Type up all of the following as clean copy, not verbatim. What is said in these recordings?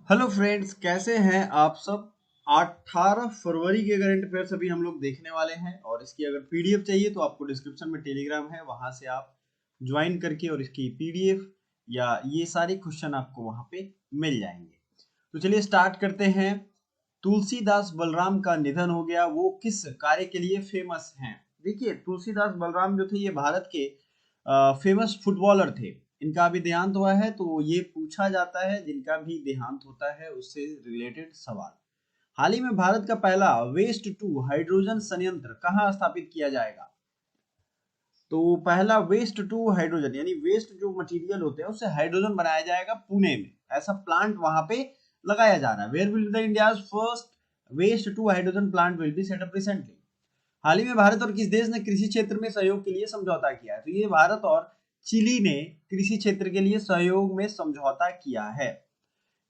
Hello friends, कैसे हैं आप सब। 18 फरवरी के करंट अफेयर्स अभी हम लोग देखने वाले हैं और इसकी अगर पीडीएफ चाहिए तो आपको डिस्क्रिप्शन में टेलीग्राम है, वहां से आप ज्वाइन करके और इसकी पीडीएफ या ये सारे क्वेश्चन आपको वहां पे मिल जाएंगे। तो चलिए स्टार्ट करते हैं। तुलसीदास बलराम का निधन हो गया, वो किस कार्य के लिए फेमस हैं। देखिए, तुलसीदास बलराम जो थे ये भारत के फेमस फुटबॉलर थे। इनका अभी देहांत हुआ है, तो ये पूछा जाता है जिनका भी देहांत होता है उससे रिलेटेड सवाल। हाल ही में भारत का पहला वेस्ट टू हाइड्रोजन संयंत्र कहाँ स्थापित किया जाएगा। तो पहला वेस्ट टू हाइड्रोजन यानी वेस्ट जो मटेरियल होते हैं उससे हाइड्रोजन बनाया जाएगा पुणे में। ऐसा प्लांट वहां पे लगाया जा रहा है। Where will the India's first waste to hydrogen plant will be set up recently. हाल ही में भारत और किस देश ने कृषि क्षेत्र में सहयोग के लिए समझौता किया है। तो ये भारत और चिली ने कृषि क्षेत्र के लिए सहयोग में समझौता किया है।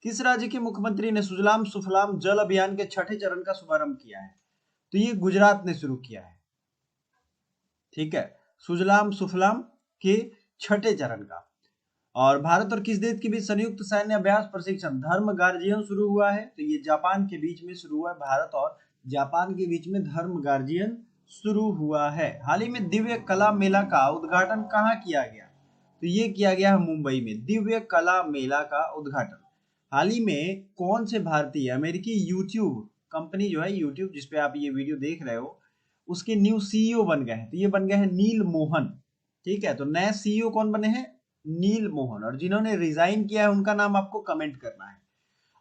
किस राज्य के मुख्यमंत्री ने सुजलाम सुफलाम जल अभियान के छठे चरण का शुभारंभ किया है। तो ये गुजरात ने शुरू किया है। ठीक है, सुजलाम सुफलाम के छठे चरण का। और भारत और किस देश के बीच संयुक्त सैन्य अभ्यास प्रशिक्षण धर्म गार्जियन शुरू हुआ है। तो ये जापान के बीच में शुरू हुआ है। भारत और जापान के बीच में धर्म गार्जियन शुरू हुआ है। हाल ही में दिव्य कला मेला का उद्घाटन कहाँ किया गया। तो ये किया गया है मुंबई में, दिव्य कला मेला का उद्घाटन। हाल ही में कौन से भारतीय अमेरिकी यूट्यूब कंपनी जो है यूट्यूब जिसपे आप ये वीडियो देख रहे हो उसके न्यू सीईओ बन गए हैं। तो ये बन गए हैं नील मोहन। ठीक है, तो नए सीईओ कौन बने हैं, नील मोहन। और जिन्होंने रिजाइन किया है उनका नाम आपको कमेंट करना है।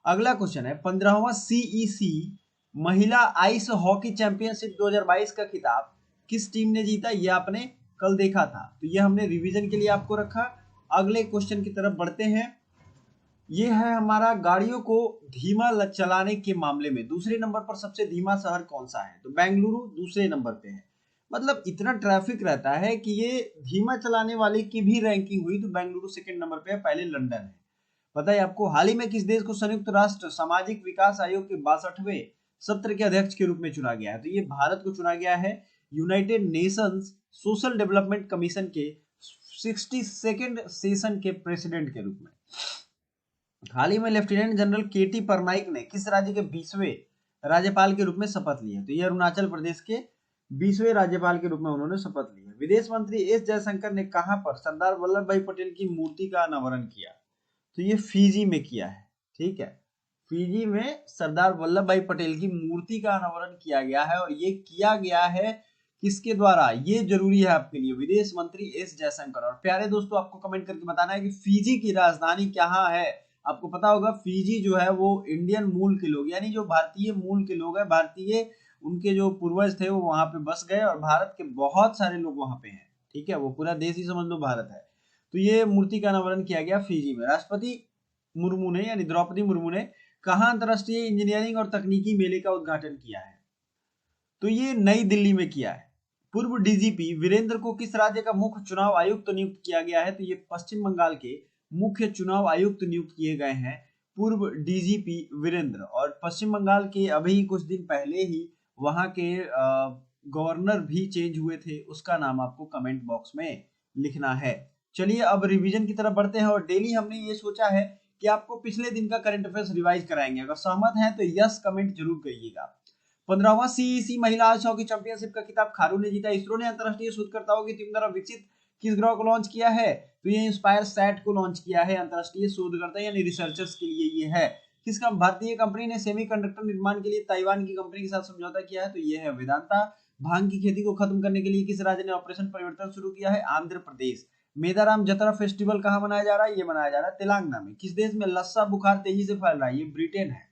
अगला क्वेश्चन है 15वां सीईसी महिला आइस हॉकी चैंपियनशिप 2022 का खिताब किस टीम ने जीता। ये आपने कल देखा था, तो ये हमने रिवीजन के लिए आपको रखा। अगले क्वेश्चन की तरफ बढ़ते हैं। ये है हमारा गाड़ियों को धीमा चलाने के मामले में दूसरे नंबर पर सबसे धीमा शहर कौन सा है। तो बेंगलुरु दूसरे नंबर पे है। मतलब इतना ट्रैफिक रहता है कि ये धीमा चलाने वाले की भी रैंकिंग हुई तो बेंगलुरु सेकंड नंबर पे है, पहले लंदन है। बताइए आपको हाल ही में किस देश को संयुक्त राष्ट्र सामाजिक विकास आयोग के 62वें सत्र के अध्यक्ष के रूप में चुना गया है। तो ये भारत को चुना गया है United Nations social development commission के 62nd सेशन के प्रेसिडेंट के रूप में। हाल ही में लेफ्टिनेंट जनरल केटी परनाइक ने किस राज्य के 20वें राज्यपाल के रूप में शपथ ली है। तो ये अरुणाचल प्रदेश के 20वें राज्यपाल के रूप में उन्होंने शपथ ली है। विदेश मंत्री एस जयशंकर ने कहां पर सरदार वल्लभ भाई पटेल की मूर्ति का अनावरण किया। तो ये फिजी में किया है। ठीक है, फिजी में सरदार वल्लभ भाई पटेल की मूर्ति का अनावरण किया गया है। और ये किया गया है किसके द्वारा, ये जरूरी है आपके लिए, विदेश मंत्री एस जयशंकर। और प्यारे दोस्तों, आपको कमेंट करके बताना है कि फिजी की राजधानी कहाँ है। आपको पता होगा फिजी जो है वो इंडियन मूल के लोग यानी जो भारतीय मूल के लोग हैं, भारतीय उनके जो पूर्वज थे वो वहां पे बस गए और भारत के बहुत सारे लोग वहां पे हैं। ठीक है, वो पूरा देश ही समझ लो भारत है। तो ये मूर्ति का अनावरण किया गया फिजी में। राष्ट्रपति मुर्मू ने यानी द्रौपदी मुर्मू ने कहा अंतरराष्ट्रीय इंजीनियरिंग और तकनीकी मेले का उद्घाटन किया है। तो ये नई दिल्ली में किया है। पूर्व डीजीपी वीरेंद्र को किस राज्य का मुख्य चुनाव आयुक्त नियुक्त किया गया है। तो ये पश्चिम बंगाल के मुख्य चुनाव आयुक्त नियुक्त किए गए हैं पूर्व डीजीपी वीरेंद्र। और पश्चिम बंगाल के अभी कुछ दिन पहले ही वहां के गवर्नर भी चेंज हुए थे, उसका नाम आपको कमेंट बॉक्स में लिखना है। चलिए अब रिवीजन की तरफ बढ़ते हैं। और डेली हमने ये सोचा है कि आपको पिछले दिन का करंट अफेयर्स रिवाइज कराएंगे। अगर सहमत हैं तो यस कमेंट जरूर करिएगा। 15वां सीईसी महिला आइस हॉकी चैंपियनशिप का खिताब खारू ने जीता। इसरो ने अंतरराष्ट्रीय शोधकर्ताओं की टीम द्वारा विकसित किस ग्रह को लॉन्च किया है। तो ये इंस्पायर सैट को लॉन्च किया है। अंतरराष्ट्रीय शोधकर्ता यानी रिसर्चर्स के लिए ये है। किसका भारतीय कंपनी ने सेमीकंडक्टर निर्माण के लिए ताइवान की कंपनी के साथ समझौता किया है। तो ये है वेदांता। भांग की खेती को खत्म करने के लिए किस राज्य ने ऑपरेशन परिवर्तन शुरू किया है। आंध्र प्रदेश। मेदाराम जतरा फेस्टिवल कहाँ मनाया जा रहा है, ये मनाया जा रहा है तेलंगाना में। किस देश में लस्सा बुखार तेजी से फैल रहा है, ये ब्रिटेन है।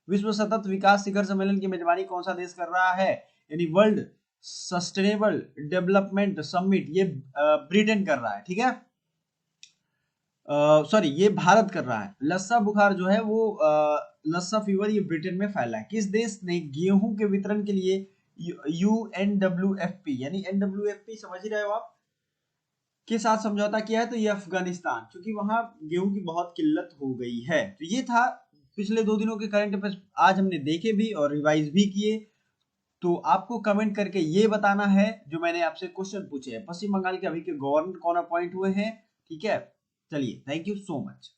विश्व सतत विकास शिखर सम्मेलन की मेजबानी कौन सा देश कर रहा है, यानी वर्ल्ड सस्टेनेबल डेवलपमेंट समिट, ये ब्रिटेन कर रहा है। ठीक है, सॉरी ये भारत कर रहा है। लस्सा बुखार जो है वो लस्सा फीवर ये ब्रिटेन में फैला है। किस देश ने गेहूं के वितरण के लिए UNWFP यानी NWFP समझ ही रहे हो आप के साथ समझौता किया है। तो ये अफगानिस्तान, क्योंकि वहां गेहूं की बहुत किल्लत हो गई है। तो ये था पिछले 2 दिनों के करंट अफेयर्स, आज हमने देखे भी और रिवाइज भी किए। तो आपको कमेंट करके ये बताना है जो मैंने आपसे क्वेश्चन पूछे हैं। पश्चिम बंगाल के अभी के गवर्नर कौन अपॉइंट हुए हैं। ठीक है, चलिए थैंक यू सो मच।